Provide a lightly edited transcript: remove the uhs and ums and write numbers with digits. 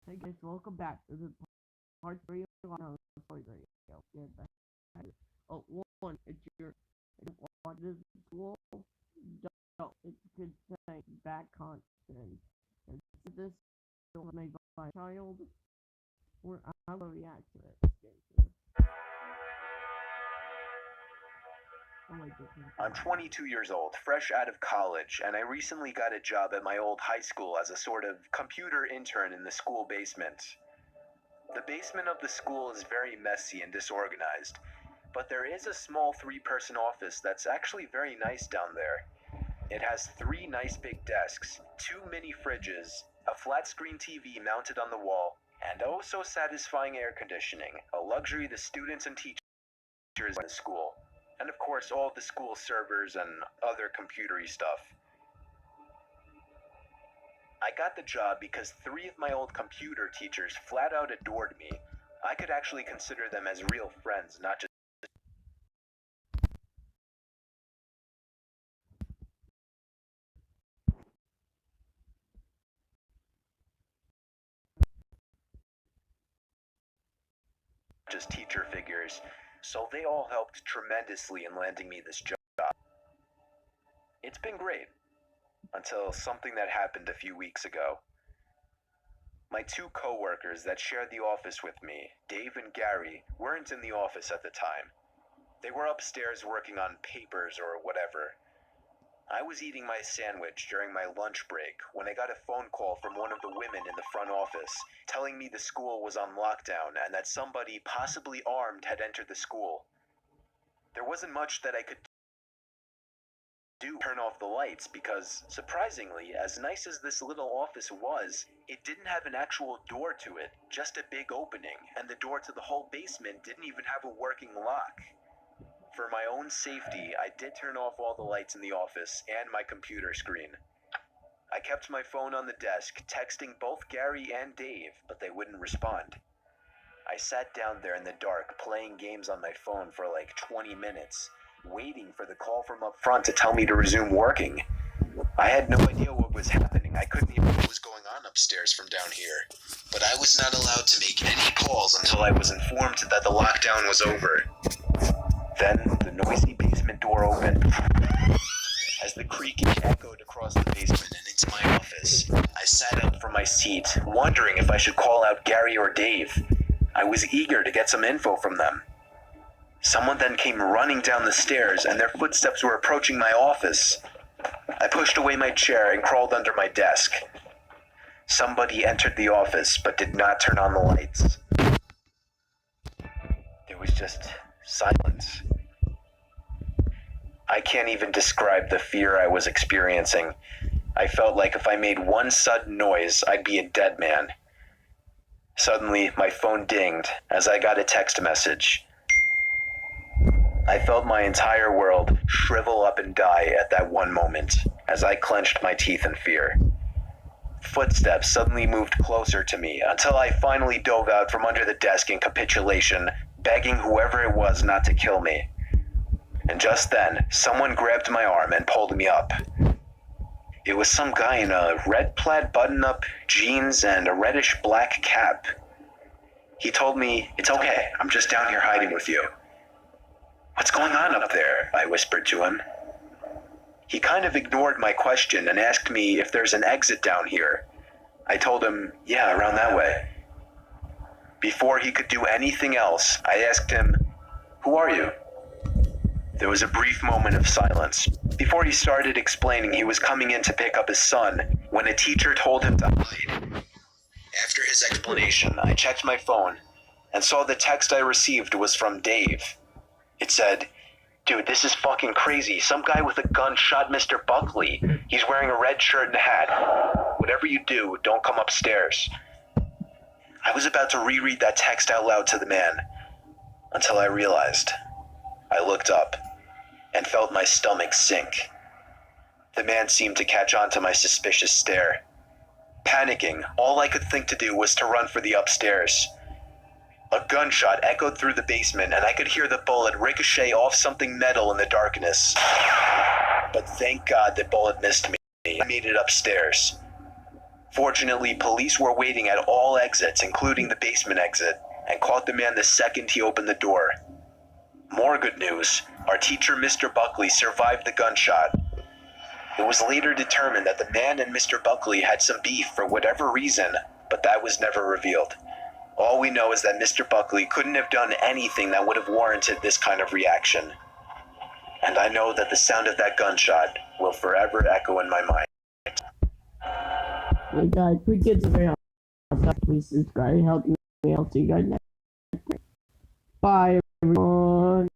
Hey guys, welcome back to the part 3 of our story radio. Oh, one, it's your watch this school. No, it's good thing back content. And this was made by a child, or I will react to it. I'm 22 years old, fresh out of college, and I recently got a job at my old high school as a sort of computer intern in the school basement. The basement of the school is very messy and disorganized, but there is a small 3-person office that's actually very nice down there. It has 3 nice big desks, 2 mini fridges, a flat screen TV mounted on the wall, and oh so satisfying air conditioning, a luxury the students and teachers in the school. And of course all the school servers and other computery stuff. I got the job because 3 of my old computer teachers flat out adored me. I could actually consider them as real friends, not just teacher figures, so they all helped tremendously in landing me this job. It's been great, until something that happened a few weeks ago. My 2 co-workers that shared the office with me, Dave and Gary, weren't in the office at the time. They were upstairs working on papers or whatever. I was eating my sandwich during my lunch break when I got a phone call from one of the women in the front office telling me the school was on lockdown and that somebody, possibly armed, had entered the school. There wasn't much that I could do to turn off the lights because, surprisingly, as nice as this little office was, it didn't have an actual door to it, just a big opening, and the door to the whole basement didn't even have a working lock. For my own safety, I did turn off all the lights in the office and my computer screen. I kept my phone on the desk, texting both Gary and Dave, but they wouldn't respond. I sat down there in the dark, playing games on my phone for like 20 minutes, waiting for the call from up front to tell me to resume working. I had no idea what was happening. I couldn't even know what was going on upstairs from down here. But I was not allowed to make any calls until I was informed that the lockdown was over. Then the noisy basement door opened. As the creaking echoed across the basement and into my office, I sat up from my seat, wondering if I should call out Gary or Dave. I was eager to get some info from them. Someone then came running down the stairs, and their footsteps were approaching my office. I pushed away my chair and crawled under my desk. Somebody entered the office, but did not turn on the lights. There was just silence. I can't even describe the fear I was experiencing. I felt like if I made one sudden noise, I'd be a dead man. Suddenly, my phone dinged as I got a text message. I felt my entire world shrivel up and die at that one moment as I clenched my teeth in fear. Footsteps suddenly moved closer to me until I finally dove out from under the desk in capitulation, begging whoever it was not to kill me. And just then, someone grabbed my arm and pulled me up. It was some guy in a red plaid button-up, jeans, and a reddish-black cap. He told me, "It's okay, I'm just down here hiding with you." "What's going on up there?" I whispered to him. He kind of ignored my question and asked me if there's an exit down here. I told him, "Yeah, around that way." Before he could do anything else, I asked him, "Who are you?" There was a brief moment of silence before he started explaining he was coming in to pick up his son when a teacher told him to hide. After his explanation, I checked my phone and saw the text I received was from Dave. It said, "Dude, this is fucking crazy. Some guy with a gun shot Mr. Buckley. He's wearing a red shirt and a hat. Whatever you do, don't come upstairs." I was about to reread that text out loud to the man until I realized. I looked up and felt my stomach sink. The man seemed to catch on to my suspicious stare. Panicking, all I could think to do was to run for the upstairs. A gunshot echoed through the basement, and I could hear the bullet ricochet off something metal in the darkness. But thank God the bullet missed me. I made it upstairs. Fortunately, police were waiting at all exits, including the basement exit, and caught the man the second he opened the door. More good news, our teacher, Mr. Buckley, survived the gunshot. It was later determined that the man and Mr. Buckley had some beef for whatever reason, but that was never revealed. All we know is that Mr. Buckley couldn't have done anything that would have warranted this kind of reaction. And I know that the sound of that gunshot will forever echo in my mind. My God, quick kids are very awesome. Please subscribe, help me. I'll see you guys next. Bye, everyone.